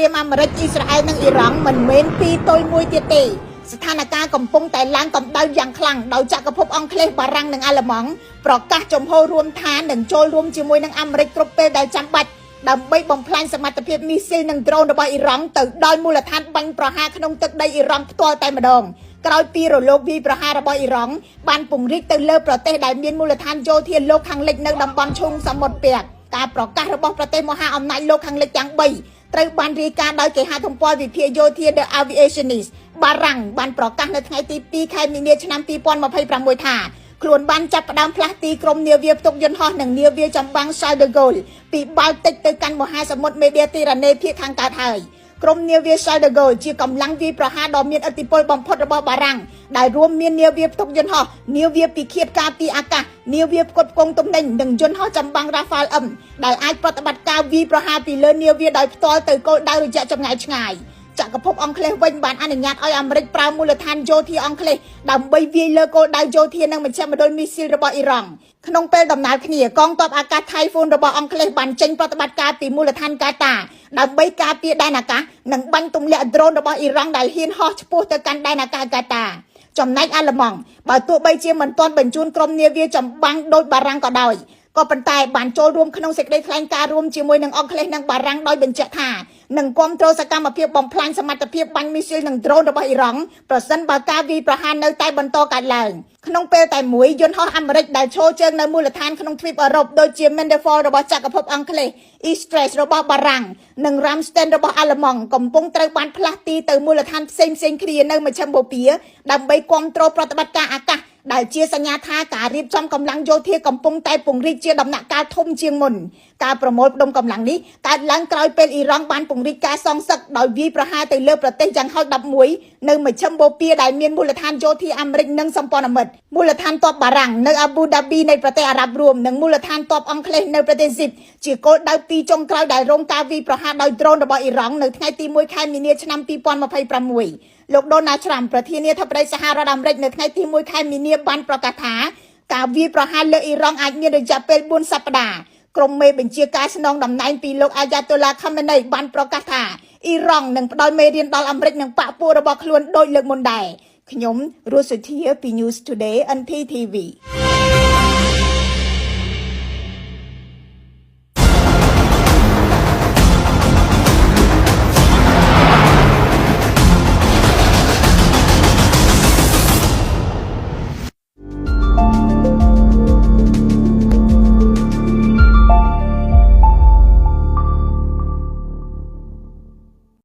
គ្រាមអាមេរិកអ៊ីស្រាអែលនិងអ៊ីរ៉ង់មិនមែនពីរទល់មួយទៀតទេស្ថានភាពកំពុងតែឡើងកម្ដៅយ៉ាងខ្លាំងដោយចក្រភពអង់គ្លេសបារាំងនិងអាល្លឺម៉ង់ប្រកាសចំហរួមថានឹងចូលរួមជាមួយនឹងអាមេរិកគ្រប់ពេលដែលចាំបាច់ដើម្បីបំផ្លាញសមត្ថភាពមីស៊ីលនិងដ្រូនរបស់អ៊ីរ៉ង់ទៅដល់មូលដ្ឋានបាញ់ប្រហារក្នុងទឹកដីអ៊ីរ៉ង់ផ្ទាល់តែម្ដងក្រោយពីរលកវាយប្រហាររបស់អ៊ីរ៉ង់បានពង្រីកទៅលើប្រទេសដែលមានមូលដ្ឋានយោធាលោកខាងលិចនៅតំបន់ឈូងសមុទ្រពាក់ការប្រកាសរបស់ប្រទេសមហាអំណាចលោកខាងលិចទាំង3ត្រូវបានរាយការណ៍ដោយគេហទំព័រវិភាគយោធា The Aviationist បារាំងបានប្រកាសនៅថ្ងៃទី2ខែមីនាឆ្នាំ2026ថាខ្លួនបានចាប់ផ្ដើមផ្លាស់ទីក្រុមនាវាផ្ទុកយន្តហោះនិងនាវាចម្បាំង Charles de Gaulle ពីបាល់ទិកទៅកាន់មហាសមុទ្រមេឌីទែរ៉ាណេភាគខាងកើតហើយក្រុមនាវា Charles de Gaulle ជាកម្លាំងវាយប្រហារដ៏មានឥទ្ធិពលបំផុតរបស់បារាំងដែលរួមមាននាវាផ្ទុកយន្តហោះនាវាពិឃាតការពីអាកាសនាវាផ្គត់ផ្គង់ទំនិញនិងយន្តហោះចម្បាំង Rafale M ដែលអាចប្រតិបត្តិការវាយប្រហារពីលើនាវាដោយផ្ទាល់ទៅគោលដៅរយៈចម្ងាយឆ្ងាយចក្រភពអង់គ្លេសវិញបានអនុញ្ញាតឲ្យអាមេរិកប្រើមូលដ្ឋានយោធាអង់គ្លេសដើម្បីវាយលើគោលដៅយោធានិងមជ្ឈមណ្ឌលមីស៊ីលរបស់អ៊ីរ៉ង់ក្នុងពេលដំណើរគ្នាកងទ័ពអាកាស Typhoon របស់អង់គ្លេសបានចេញប្រតិបត្តិការពីមូលដ្ឋានកាតាដើម្បីការពារដែនអាកាសនិងបាញ់ទម្លាក់ដ្រូនរបស់អ៊ីរ៉ង់ដែលហ៊ានហោះឆ្ពោះទៅកាន់ដែនអាកាសកាតាចំណែកអាល្លឺម៉ង់បើទោះបីជាមិនទាន់បញ្ជូនក្រុមនាវាចម្បាំងដោយបារាំងក៏ដោយក៏ប៉ុន្តែបានចូលរួមក្នុងសេចក្តីថ្លែងការណ៍រួមជាមួយនឹងអង់គ្លេសនិងបារាំងដោយបញ្ជាក់ថានឹងគ្រប់គ្រងសកម្មភាពបំផ្លាញសមត្ថភាពបាញ់មីស៊ីលនិងដ្រូនរបស់អ៊ីរ៉ង់ប្រសិនបើការវាយប្រហារនៅតែបន្តកើតឡើងក្នុងពេលតែមួយយន្តហោះអាមេរិកដែលឈរជើងនៅមូលដ្ឋានក្នុងទ្វីបអឺរ៉ុបដូចជា Mandeford របស់ចក្រភពអង់គ្លេស Estrella របស់បារាំងនិង Ramstein របស់អាល្លឺម៉ង់កំពុងត្រូវបានផ្លាស់ទីទៅមូលដ្ឋានផ្សេងៗគ្នានៅមជ្ឈមបូព៌ាដើម្បីគ្រប់គ្រងប្រតិបត្តិការអាកាសដែលជាសញ្ញាថាការរៀបចំកម្លាំងយោធាកំពុងតែពង្រីកជាដំណាក់កាលធំជាងមុនការប្រមូលផ្ដុំកម្លាំងនេះកើតឡើងក្រោយពេលអ៊ីរ៉ង់បានពង្រីកការសងសឹកដោយវាយប្រហារទៅលើប្រទេសយ៉ាងហោច11នៅមជ្ឈមបូព៌ាដែលមានមូលដ្ឋានយោធាអាមេរិកនិងសម្ព័ន្ធមិត្តមូលដ្ឋានទ័ពបារាំងនៅអាប៊ូដាប៊ីនៃប្រទេសអារ៉ាប់រួមនិងមូលដ្ឋានទ័ពអង់គ្លេសនៅប្រទេសស៊ីបជាគោលដៅពីរចុងក្រោយដែលរងការវាយប្រហារដោយដ្រូនរបស់អ៊ីរ៉ង់នៅថ្ងៃទី1ខែមីនាឆ្នាំ2026លោក Donald Trump ប្រធានាធិបតីសហរដ្ឋអាមេរិកនៅថ្ងៃទី1ខែមីនាបានប្រកាសថាការវាយប្រហារលើអ៊ីរ៉ង់អាចមានរយៈពេល4សប្តាហ៍ក្រុមមេបញ្ជាការស្នងតំណែងពីលោក Ayatollah Khamenei បានប្រកាសថាអ៊ីរ៉ង់នឹងផ្ដល់មេរៀនដល់អាមេរិកនិងបកពួករបស់ខ្លួនដោយលើកមុនដែរខ្ញុំរស់សុធាពី News Today NTTV